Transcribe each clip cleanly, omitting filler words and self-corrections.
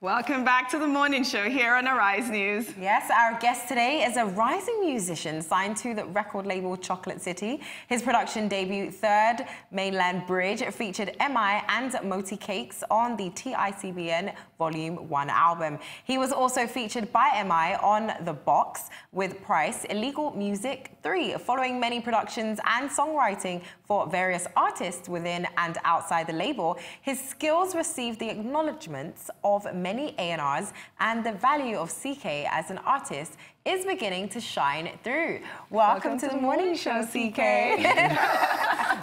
Welcome back to the morning show here on Arise News. Yes, our guest today is a rising musician signed to the record label Chocolate City. His production debut, Third Mainland Bridge, featured MI and Moti Cakes on the TICBN Volume 1 album. He was also featured by MI on The Box with Price, Illegal Music 3, following many productions and songwriting for various artists within and outside the label. His skills received the acknowledgements of many A&Rs, and the value of Ckay as an artist is beginning to shine through. Welcome to the morning show, Ckay.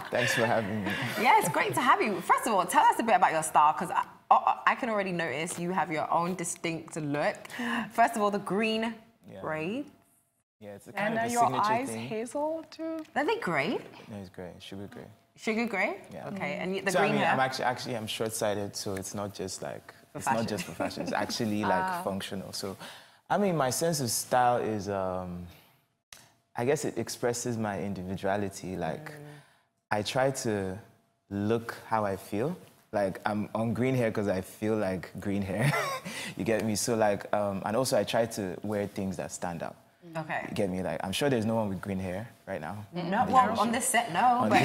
Thanks for having me. Yeah, it's great to have you. First of all, tell us a bit about your style, because I can already notice you have your own distinct look. First of all, the green braids. Yeah, it's a kind of a your signature eyes thing. hazel too? Are they grey? No, it's grey, sugar grey. Sugar grey? Yeah. Okay, and the So green I mean, hair? I'm short-sighted, so it's not just like fashion. not just for fashion. It's actually like functional. So, I mean, my sense of style is, I guess it expresses my individuality. Like, I try to look how I feel. Like, I'm on green hair because I feel like green hair. You get me? So like, and also I try to wear things that stand out. Okay. You get me? Like, I'm sure there's no one with green hair right now. No, well, on this set, no. But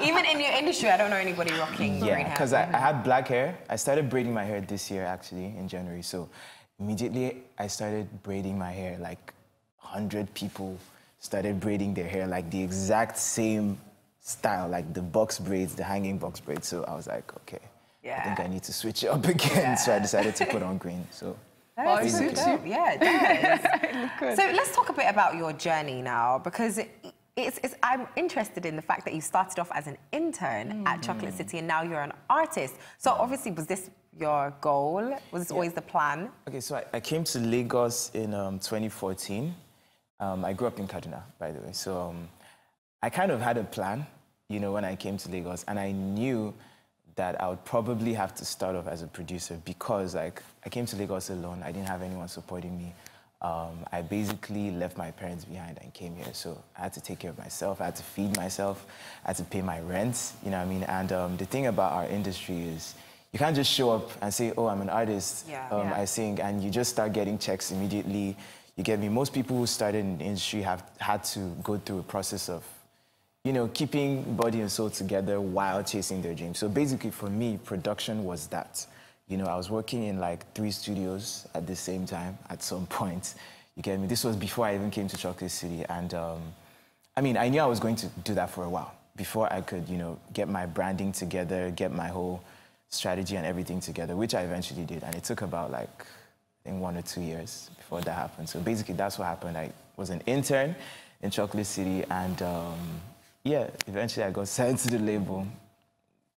even in your industry, I don't know anybody rocking green hair. Yeah, because I had black hair. I started braiding my hair this year, actually, in January. So immediately, I started braiding my hair. Like, 100 people started braiding their hair, like the exact same style, like the box braids, the hanging box braids. So I was like, okay, I think I need to switch it up again. So I decided to put on green. So. Well, it suits you. Yeah, it does. So let's talk a bit about your journey now, because I'm interested in the fact that you started off as an intern at Chocolate City and now you're an artist. So obviously, was this your goal? Was this always the plan? Okay, so I came to Lagos in 2014. I grew up in Kaduna, by the way. So I kind of had a plan, you know, when I came to Lagos, and I knew that I would probably have to start off as a producer because, like, I came to Lagos alone. I didn't have anyone supporting me. I basically left my parents behind and came here. So I had to take care of myself. I had to feed myself. I had to pay my rent, you know what I mean? And the thing about our industry is you can't just show up and say, oh, I'm an artist. I sing, and you just start getting checks immediately. You get me? Most people who started in the industry have had to go through a process of, you know, keeping body and soul together while chasing their dreams. So basically, for me, production was that. You know, I was working in like 3 studios at the same time at some point. You get me? This was before I even came to Chocolate City. And I mean, I knew I was going to do that for a while before I could, you know, get my branding together, get my whole strategy and everything together, which I eventually did. And it took about like, I think 1 or 2 years before that happened. So basically, that's what happened. I was an intern in Chocolate City, and yeah, eventually I got signed to the label.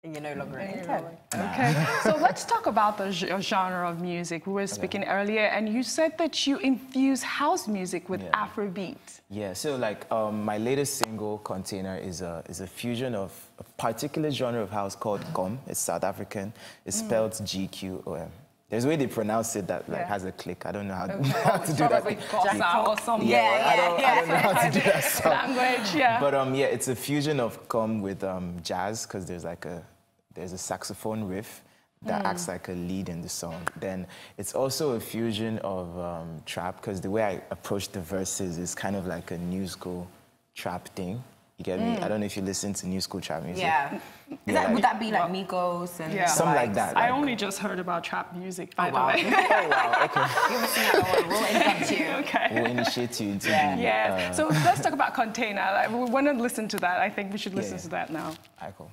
And you're no longer an intern. Okay, so let's talk about the genre of music. We were speaking earlier, and you said that you infuse house music with Afrobeat. Yeah, so like my latest single, Container, is a fusion of a particular genre of house called Gqom. It's South African. It's spelled G-Q-O-M. There's a way they pronounce it that like has a click. I don't know how, how to do that. Or something. I don't know how to do that song. Language, But yeah, it's a fusion of Gqom with jazz, because there's like there's a saxophone riff that acts like a lead in the song. Then it's also a fusion of trap, because the way I approach the verses is kind of like a new school trap thing. You get me? I don't know if you listen to new school trap music. Yeah. Would that be like Migos and something like that? I only just heard about trap music, by the way. Oh, wow, okay. You must sing that one. We'll induct you. Okay. We'll initiate you into the... So let's talk about Container. Like, we want to listen to that. I think we should listen to that now. All right, cool.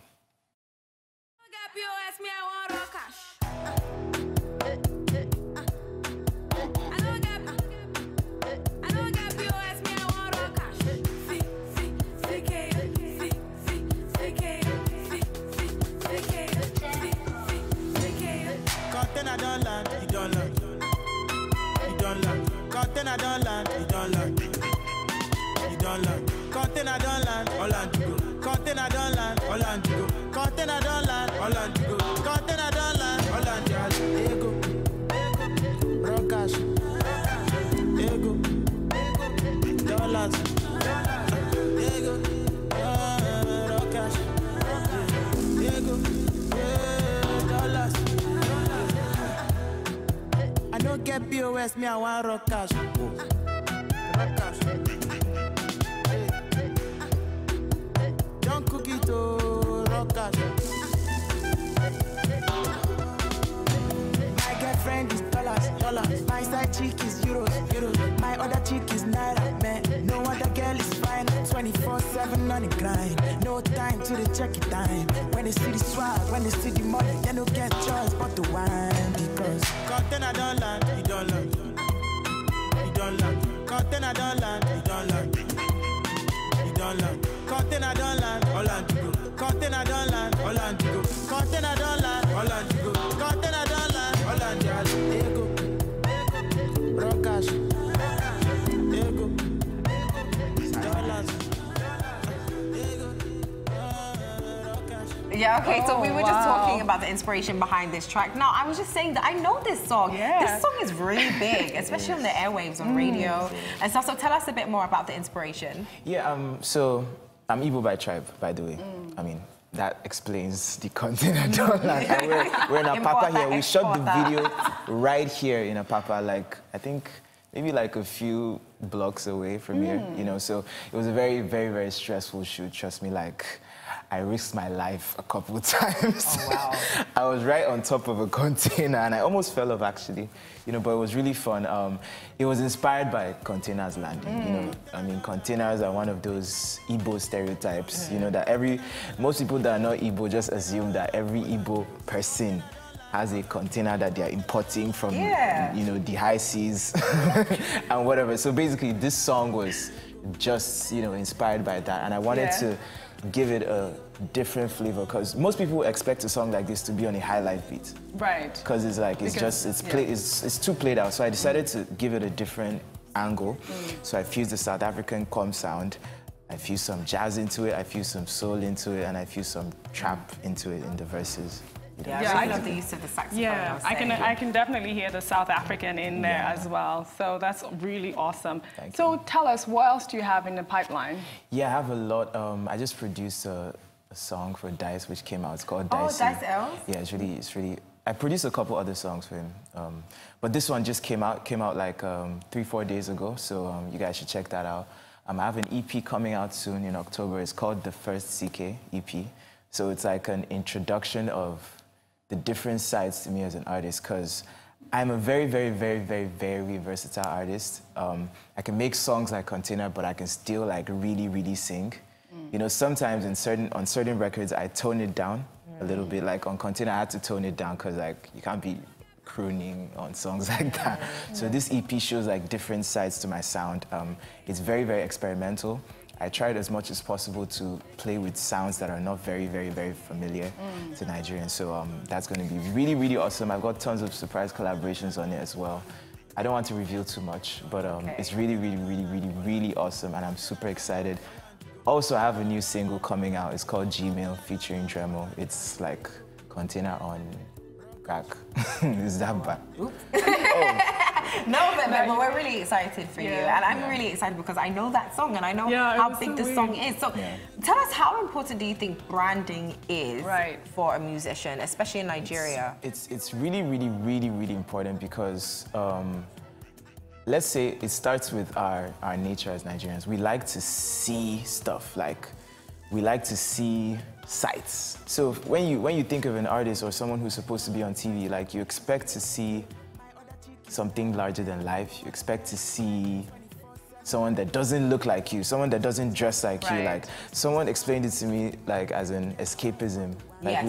I don't land, you don't land. You don't land. Content I don't land, you don't land. You don't land. Content I don't land, all land to go. Content I don't land, all land to go. Content I don't land, all land to go. Content I don't land, all land to go. Ego, raw cash. Ego, dollars. Ego, raw cash. Ego, dollars. POS, me I want rock cash. Rock cash. Don't cook it to rock cash. My girlfriend is dollars. My side chick is euros. My other chick is naira, man. No other girl is fine. 24/7 on the grind. No time to the check it time. When they see the swag, when they see the money, they don't get choice but to wine because container don't land, you don't land. You don't land. Container don't land, you don't land. You don't land. Container don't land, all and you go. Container don't land, all and you go. Container don't land, all and you go. Container don't land, all and you go. There you go. Rock cash. There you go. Dollars. Yeah, okay, so we were just talking about the inspiration behind this track. Now, I was just saying that I know this song. Yeah. This song is really big, especially on the airwaves, on radio and stuff. So tell us a bit more about the inspiration. Yeah, so I'm Igbo by tribe, by the way. I mean, that explains the content I don't like. We're in Apapa here. We shot the video right here in Apapa, like, I think, maybe like a few blocks away from here, you know, so it was a very, very, very stressful shoot, trust me, like, I risked my life a couple of times. Oh, wow. I was right on top of a container and I almost fell off actually, you know, but it was really fun. It was inspired by containers landing, you know. I mean, containers are one of those Igbo stereotypes, you know, that most people that are not Igbo just assume that every Igbo person has a container that they're importing from, you know, the high seas and whatever. So basically this song was just, you know, inspired by that. And I wanted to give it a different flavor because most people expect a song like this to be on a high life beat. Right. Because it's like, it's too played out. So I decided to give it a different angle. So I fused the South African calm sound. I fused some jazz into it. I fused some soul into it. And I fused some trap into it in the verses. Yeah, I love the use of the saxophone. Yeah, I can definitely hear the South African in there as well. So that's really awesome. So tell us, what else do you have in the pipeline? Yeah, I have a lot. I just produced a song for Dice, which came out. It's called Dice. Oh, Dice L? Yeah, it's really. I produced a couple other songs for him, but this one just came out like 3-4 days ago. So you guys should check that out. I have an EP coming out soon in October. It's called The First Ckay EP. So it's like an introduction of the different sides to me as an artist, because I'm a very, very, very, very, very versatile artist. I can make songs like Container, but I can still like really, really sing. You know, sometimes on certain records, I tone it down a little bit. Like on Container, I had to tone it down because like you can't be crooning on songs like that. So this EP shows like different sides to my sound. It's very, very experimental. I tried as much as possible to play with sounds that are not very, very, very familiar to Nigerians. So that's going to be really, really awesome. I've got tons of surprise collaborations on it as well. I don't want to reveal too much, but it's really, really, really, really, really awesome, and I'm super excited. Also, I have a new single coming out. It's called Gmail featuring Dremel. It's like Container on crack. Is that bad? No, but we're really excited for you. And I'm really excited because I know that song and I know how big this song is. So tell us, how important do you think branding is for a musician, especially in Nigeria? It's really, really, really, really important because let's say it starts with our nature as Nigerians. We like to see stuff, like we like to see sights. So when you think of an artist or someone who's supposed to be on TV, like you expect to see something larger than life. You expect to see someone that doesn't look like you, someone that doesn't dress like you. Like someone explained it to me like as an escapism. Like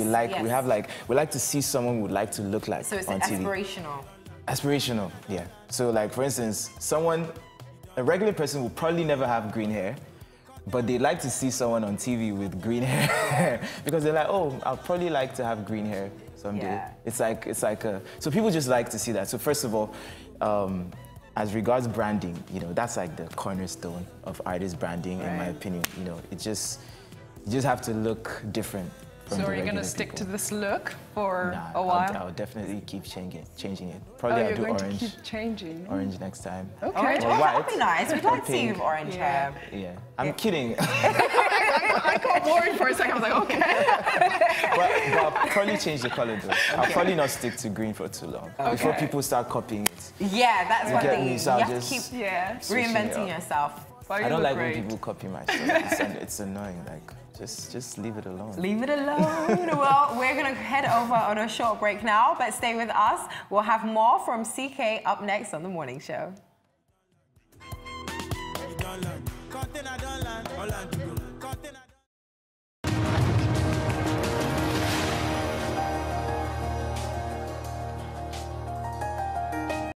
we like to see someone we would like to look like. So it's on TV. aspirational. Aspirational, yeah. So like for instance, a regular person will probably never have green hair, but they like to see someone on TV with green hair because they're like, oh, I'd probably like to have green hair someday. So people just like to see that. So first of all, as regards branding, you know, that's like the cornerstone of artist branding, in my opinion. You know, you just have to look different. So are you going to stick to this look for a while? I'll definitely keep changing it. Probably I'll do orange. To keep changing. Orange next time. Okay. Orange, that would be nice. We'd like to see you with orange hair. Yeah. I'm kidding. I got worried for a second. I was like, okay. but I'll probably change the color though. Okay. I'll probably not stick to green for too long before people start copying it. Yeah, that's one thing. You have to keep reinventing yourself. I don't like when people copy my stuff. It's annoying. Like, just leave it alone. Leave it alone. Well, we're going to head over on a short break now, but stay with us. We'll have more from Ckay up next on The Morning Show.